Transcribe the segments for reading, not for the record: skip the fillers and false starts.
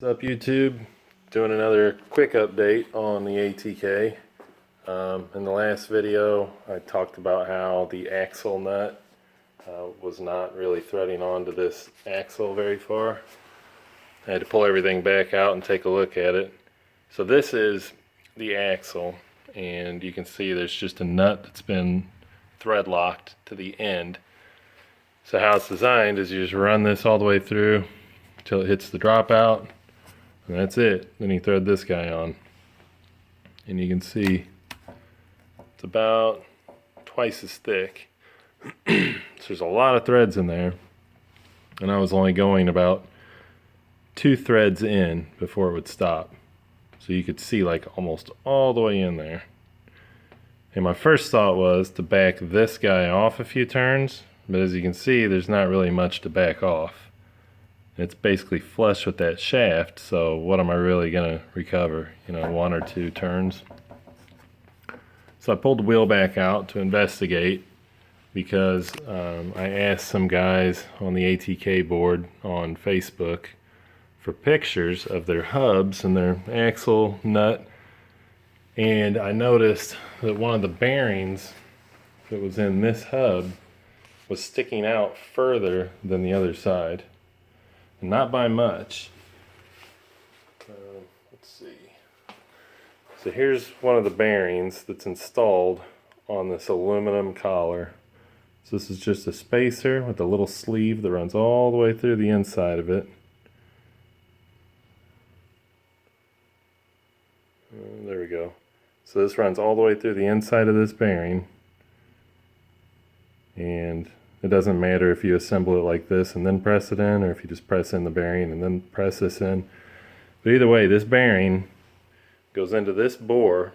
What's up, YouTube? Doing another quick update on the ATK. In the last video I talked about how the axle nut was not really threading onto this axle very far. I had to pull everything back out and take a look at it. So this is the axle, and you can see there's just a nut that's been thread locked to the end. So how it's designed is you just run this all the way through until it hits the dropout. And that's it. Then you thread this guy on. And you can see it's about twice as thick. So there's a lot of threads in there. And I was only going about 2 threads in before it would stop. So you could see like almost all the way in there. And my first thought was to back this guy off a few turns. But as you can see, there's not really much to back off. It's basically flush with that shaft, so what am I really going to recover? 1 or 2 turns. So I pulled the wheel back out to investigate because I asked some guys on the ATK board on Facebook for pictures of their hubs and their axle nut, and I noticed that one of the bearings that was in this hub was sticking out further than the other side. Not by much. Let's see. So here's one of the bearings that's installed on this aluminum collar. So this is just a spacer with a little sleeve that runs all the way through the inside of it. There we go. So this runs all the way through the inside of this bearing. And it doesn't matter if you assemble it like this and then press it in, or if you just press in the bearing and then press this in. But either way, this bearing goes into this bore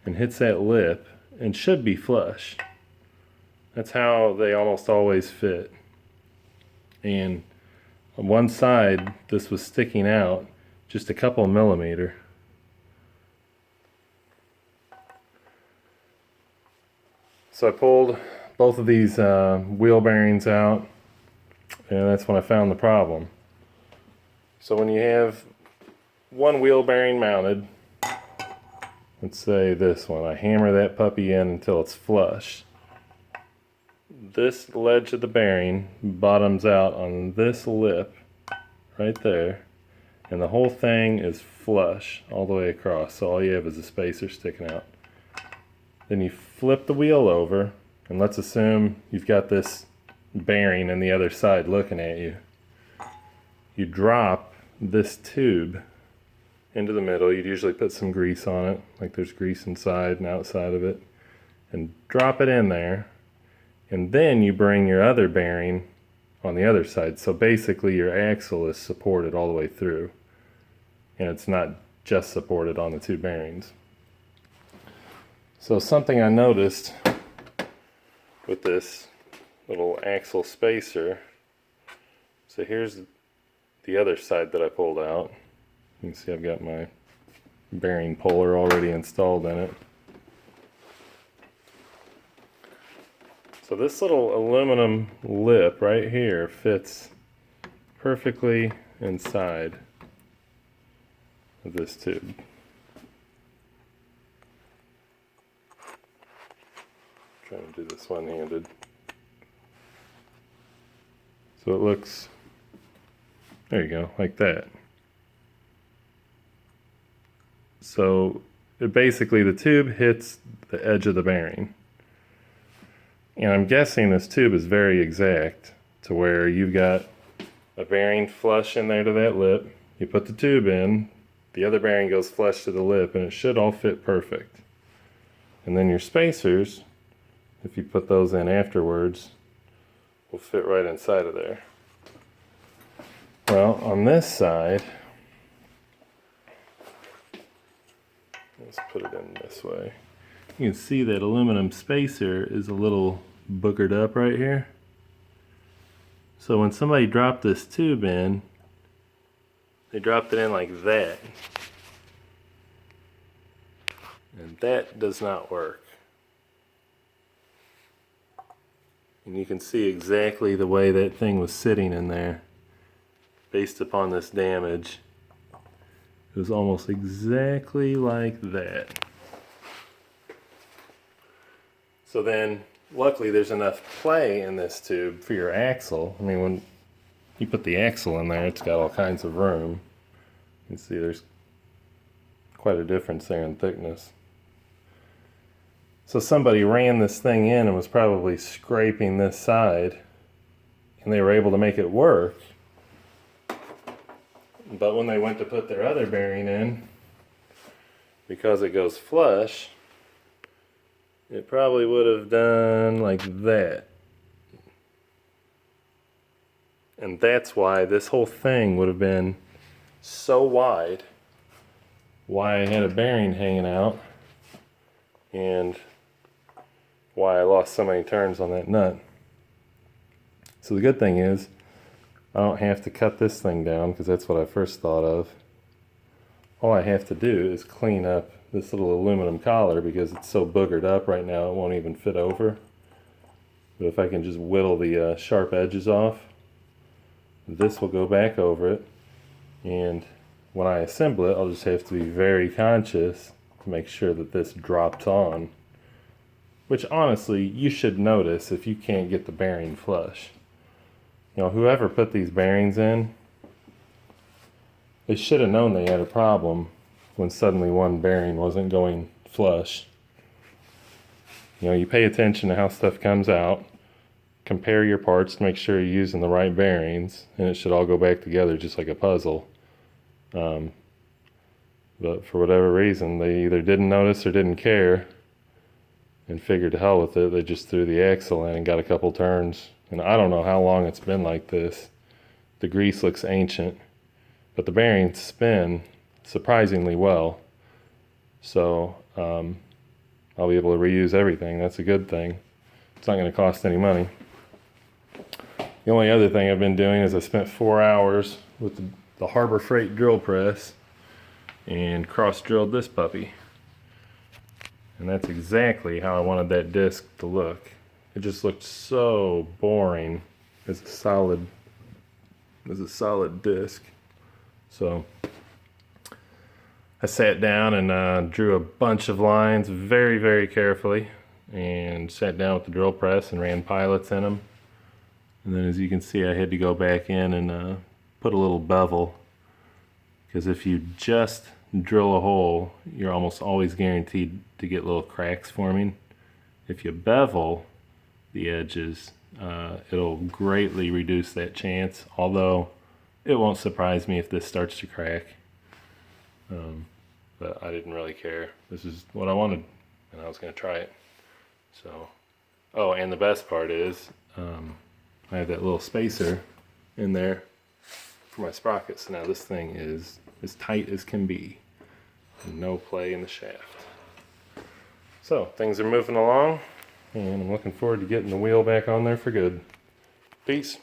and hits that lip and should be flush. That's how they almost always fit. And on one side, this was sticking out just a couple millimeter. So I pulled both of these wheel bearings out, and that's when I found the problem. So when you have one wheel bearing mounted, let's say this one, I hammer that puppy in until it's flush. This ledge of the bearing bottoms out on this lip right there, and the whole thing is flush all the way across, so all you have is a spacer sticking out. Then you flip the wheel over, and let's assume you've got this bearing on the other side looking at you. You drop this tube into the middle. You'd usually put some grease on it, like there's grease inside and outside of it, and drop it in there. And then you bring your other bearing on the other side. So basically your axle is supported all the way through, and it's not just supported on the 2 bearings. So something I noticed with this little axle spacer, so here's the other side that I pulled out. You can see I've got my bearing puller already installed in it. So this little aluminum lip right here fits perfectly inside of this tube. Trying to do this one-handed. So it looks, there you go, like that. So it basically, the tube hits the edge of the bearing. And I'm guessing this tube is very exact to where you've got a bearing flush in there to that lip. You put the tube in, the other bearing goes flush to the lip, and it should all fit perfect. And then your spacers, if you put those in afterwards, will fit right inside of there. Well, on this side, let's put it in this way. You can see that aluminum spacer is a little boogered up right here. So when somebody dropped this tube in, they dropped it in like that. And that does not work. And you can see exactly the way that thing was sitting in there based upon this damage. was almost exactly like that. So then, luckily there's enough play in this tube for your axle. I mean, when you put the axle in there, it's got all kinds of room. You can see there's quite a difference there in thickness. So somebody ran this thing in and was probably scraping this side, and they were able to make it work. But when they went to put their other bearing in, because it goes flush, it probably would have done like that. And that's why this whole thing would have been so wide, why I had a bearing hanging out, and why I lost so many turns on that nut. So the good thing is, I don't have to cut this thing down, because that's what I first thought of. All I have to do is clean up this little aluminum collar, because it's so boogered up right now it won't even fit over. But if I can just whittle the sharp edges off, this will go back over it, and when I assemble it, I'll just have to be very conscious to make sure that this drops on. Which honestly, you should notice if you can't get the bearing flush. You know, whoever put these bearings in, they should have known they had a problem when suddenly one bearing wasn't going flush. You know, you pay attention to how stuff comes out, compare your parts to make sure you're using the right bearings, and it should all go back together just like a puzzle. But for whatever reason, they either didn't notice or didn't care and figured to hell with it. They just threw the axle in and got a couple turns. And I don't know how long it's been like this. The grease looks ancient, but the bearings spin surprisingly well. So I'll be able to reuse everything. That's a good thing. It's not going to cost any money. The only other thing I've been doing is I spent 4 hours with the Harbor Freight drill press and cross-drilled this puppy. And that's exactly how I wanted that disc to look. It just looked so boring as a solid disc. So I sat down and drew a bunch of lines very, very carefully, and sat down with the drill press and ran pilots in them. And then, as you can see, I had to go back in and put a little bevel, because if you just drill a hole, you're almost always guaranteed to get little cracks forming. If you bevel the edges, it'll greatly reduce that chance, although it won't surprise me if this starts to crack. But I didn't really care. This is what I wanted, and I was going to try it. So, oh, and the best part is, I have that little spacer in there for my sprockets. So now this thing is as tight as can be. No play in the shaft. So things are moving along, and I'm looking forward to getting the wheel back on there for good. Peace.